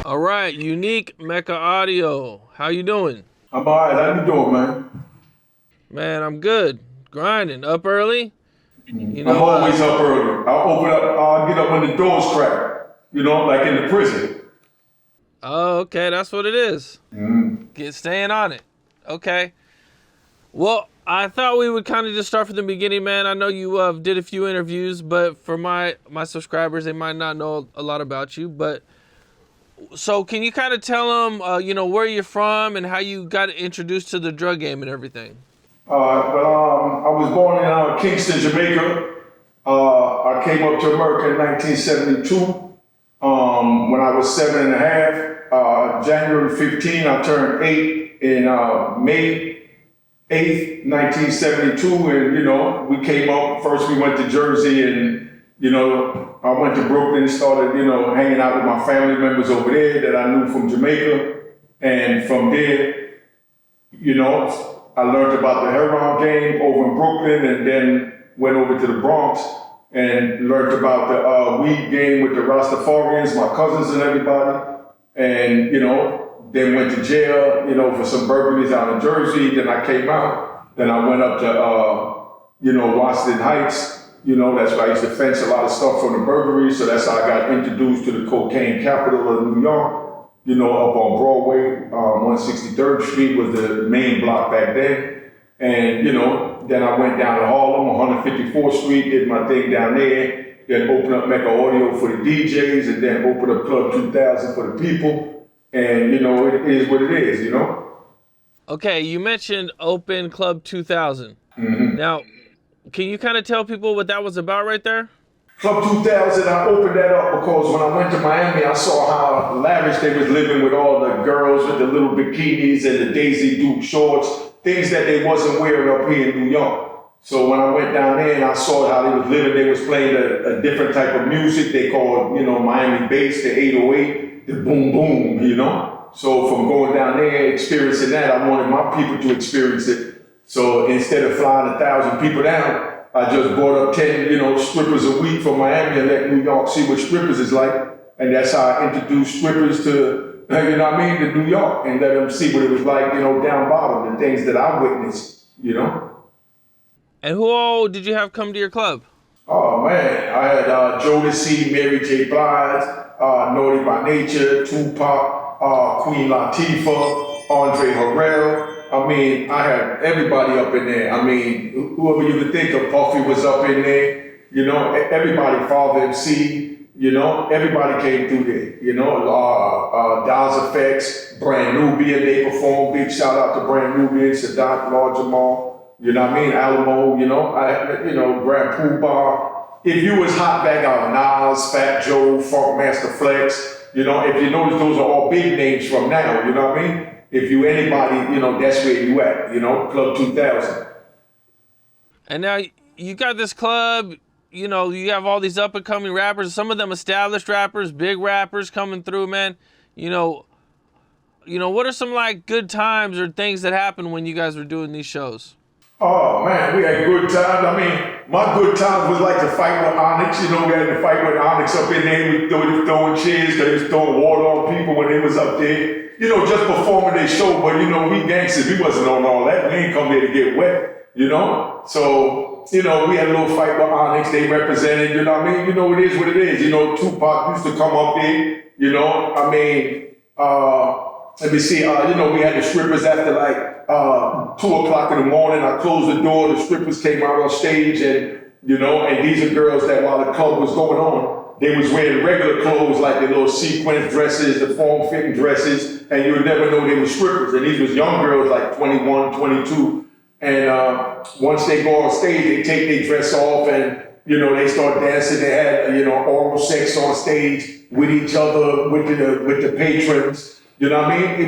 All right, unique Mecca audio. How you doing? I'm all right. How you doing, man? Man, I'm good. Grinding. Up early. You I'm know, always up early. I'll open up. I'll get up when the doors crack. Like in the prison. oh, okay, that's what it is. Get staying on it. Okay. Well, I thought we would kind of just start from the beginning, man. I know you did a few interviews, but for my subscribers, they might not know a lot about you. But so, can you kind of tell them, where you're from and how you got introduced to the drug game and everything? I was born in Kingston, Jamaica. I came up to America in 1972. When I was 7 and a half. January 15, I turned 8 in May 8th, 1972, and we came up. First, we went to Jersey, and I went to Brooklyn, started hanging out with my family members over there that I knew from Jamaica, and from there, I learned about the heroin game over in Brooklyn, and then went over to the Bronx and learned about the weed game with the Rastafarians, my cousins and everybody, and then went to jail, for some burglaries out in Jersey. Then I came out. Then I went up to, Washington Heights. That's where I used to fence a lot of stuff from the burglaries. So that's how I got introduced to the cocaine capital of New York. Up on Broadway, 163rd Street was the main block back then. And, then I went down to Harlem, 154th Street, did my thing down there. Then opened up Mecca Audio for the DJs, and then opened up Club 2000 for the people. And, it is what it is. Okay, you mentioned Open Club 2000. Now, can you kind of tell people what that was about right there? Club 2000, I opened that up because when I went to Miami, I saw how lavish they was living with all the girls with the little bikinis and the Daisy Duke shorts, things that they wasn't wearing up here in New York. So when I went down there and I saw how they was living, they was playing a different type of music they called, Miami bass, the 808, the boom boom. So from going down there, experiencing that, I wanted my people to experience it. So instead of flying 1,000 people down, I just brought up 10, strippers a week from Miami and let New York see what strippers is like. And that's how I introduced strippers to, to New York, and let them see what it was like, down bottom, the things that I witnessed. And who all did you have come to your club? Oh man, I had Jodeci, Mary J. Blige, Naughty by Nature, Tupac, Queen Latifah, Andre Harrell. I had everybody up in there. Whoever you could think of, Puffy was up in there. Everybody, Father MC, everybody came through there. Daz Effects, Brand Nubian, they performed. Big shout out to Brand Nubian, Sadat, Lord Jamal. Alamo, Grand Poobah. If you was hot back out, Nas, Fat Joe, Funk Master Flex, if you notice, those are all big names from now, you know what I mean? If you anybody, that's where you at, Club 2000. And now you got this club, you have all these up and coming rappers, some of them established rappers, big rappers coming through, man. What are some like good times or things that happened when you guys were doing these shows? Oh man, we had good times. My good times was like to fight with Onyx. We had to fight with Onyx up in there. We throwing chairs, they was throwing water on people when they was up there. Just performing their show. But we gangsters, we wasn't on all that. We ain't come there to get wet. So we had a little fight with Onyx. They represented. It is what it is. Tupac used to come up there. Let me see. We had the strippers after like 2 o'clock in the morning. I closed the door. The strippers came out on stage, and and these are girls that while the club was going on, they was wearing regular clothes like the little sequin dresses, the form-fitting dresses, and you would never know they were strippers. And these was young girls like 21, 22. And once they go on stage, they take their dress off and they start dancing. They had oral sex on stage with each other, with the patrons. It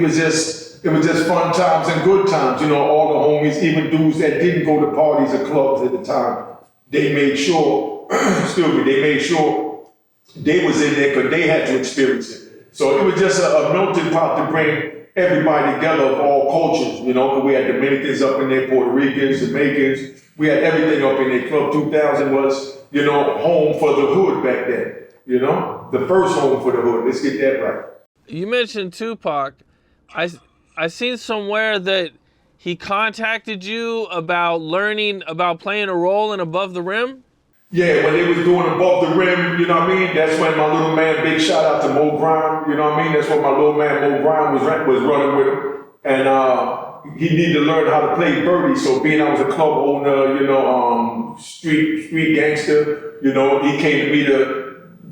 was just fun times and good times. All the homies, even dudes that didn't go to parties or clubs at the time, they made sure, they made sure they was in there because they had to experience it. So it was just a melting pot to bring everybody together of all cultures, because we had Dominicans up in there, Puerto Ricans, Jamaicans. We had everything up in there. Club 2000 was, home for the hood back then, the first home for the hood. Let's get that right. You mentioned Tupac. I seen somewhere that he contacted you about learning about playing a role in Above the Rim. Yeah, when they was doing Above the Rim, you know what I mean? That's when my little man, big shout out to Mo Grime, you know what I mean? That's when my little man Mo Grime was running with him. And he needed to learn how to play birdie. So being I was a club owner, you know, street gangster, you know, he came to me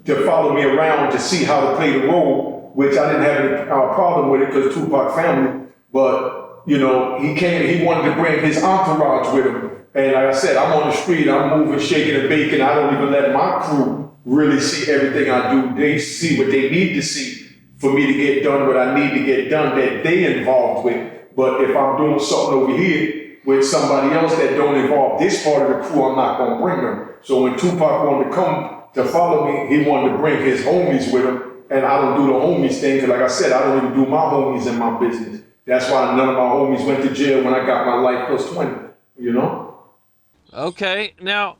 to follow me around to see how to play the role, which I didn't have any problem with it because Tupac family. But, you know, he wanted to bring his entourage with him. And like I said, I'm on the street, I'm moving, shaking and baking. I don't even let my crew really see everything I do. They see what they need to see for me to get done what I need to get done that they involved with. But if I'm doing something over here with somebody else that don't involve this part of the crew, I'm not gonna bring them. So when Tupac wanted to come to follow me, he wanted to bring his homies with him. And I don't do the homies thing, because like I said, I don't even do my homies in my business. That's why none of my homies went to jail when I got my life plus 20, you know? Okay, now,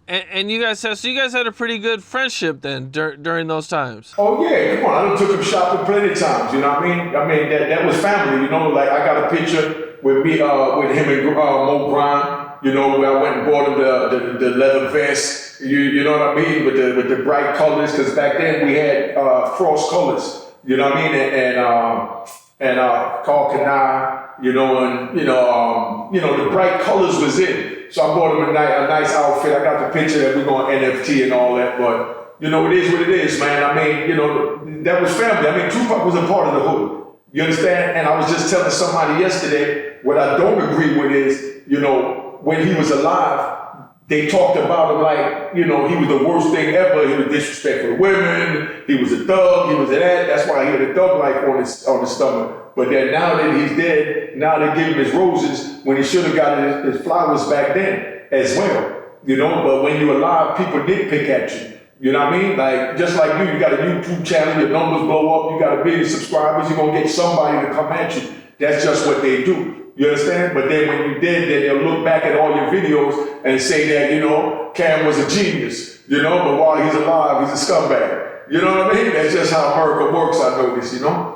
and you guys said, so you guys had a pretty good friendship then during those times. Oh yeah, come on, I done took him shopping plenty of times, you know what I mean? I mean, that was family, you know, like I got a picture with me, with him and Mo Grime, you know, where I went and bought him the leather vest, you know what I mean, with the bright colors, because back then we had cross colors, you know what I mean, and Carl Kanai, you know, and you know, the bright colors was in. So I bought him a nice outfit. I got the picture that we're going NFT and all that, but you know, it is what it is, man. I mean, you know, that was family. I mean, Tupac was a part of the hood. You understand? And I was just telling somebody yesterday, what I don't agree with is, you know, when he was alive, they talked about him like, you know, he was the worst thing ever. He was disrespectful to women. He was a thug. He was a that. That's why he had a thug life on his stomach. But then now that he's dead, now they give him his roses when he should have got his flowers back then as well. You know, but when you're alive, people nitpick at you. You know what I mean? Like, just like you got a YouTube channel, your numbers blow up, you got 1 million subscribers, you're gonna get somebody to come at you. That's just what they do. You understand? But then when you dead, then they'll look back at all your videos and say that, you know, Cam was a genius, you know, but while he's alive, he's a scumbag. You know what I mean? That's just how America works, I notice, you know?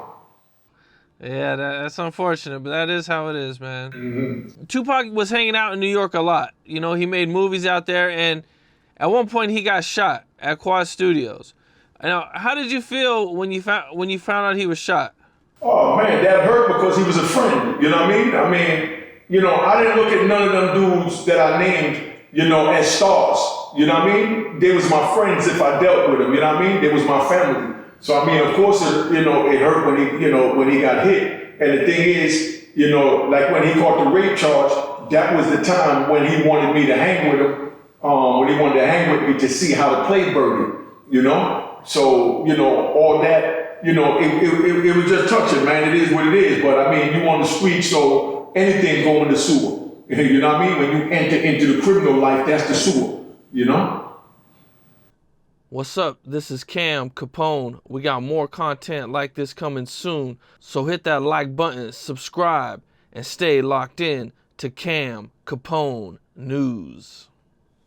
Yeah, that's unfortunate, but that is how it is, man. Mm-hmm. Tupac was hanging out in New York a lot. You know, he made movies out there, and at one point he got shot at Quad Studios. Now, how did you feel when you found out he was shot? Oh man, that hurt because he was a friend. You know what I mean? I mean, you know, I didn't look at none of them dudes that I named, you know, as stars. You know what I mean? They was my friends if I dealt with them. You know what I mean? They was my family. So I mean, of course, it hurt when he got hit. And the thing is, you know, like when he caught the rape charge, that was the time when he wanted me to hang with him. When he wanted to hang with me to see how to play birdie. You know, so you know all that. You know, it was just touching, man. It is what it is. But I mean, you on the street, so anything go in the sewer. You know what I mean? When you enter into the criminal life, that's the sewer. You know. What's up? This is Cam Capone. We got more content like this coming soon. So hit that like button, subscribe, and stay locked in to Cam Capone News.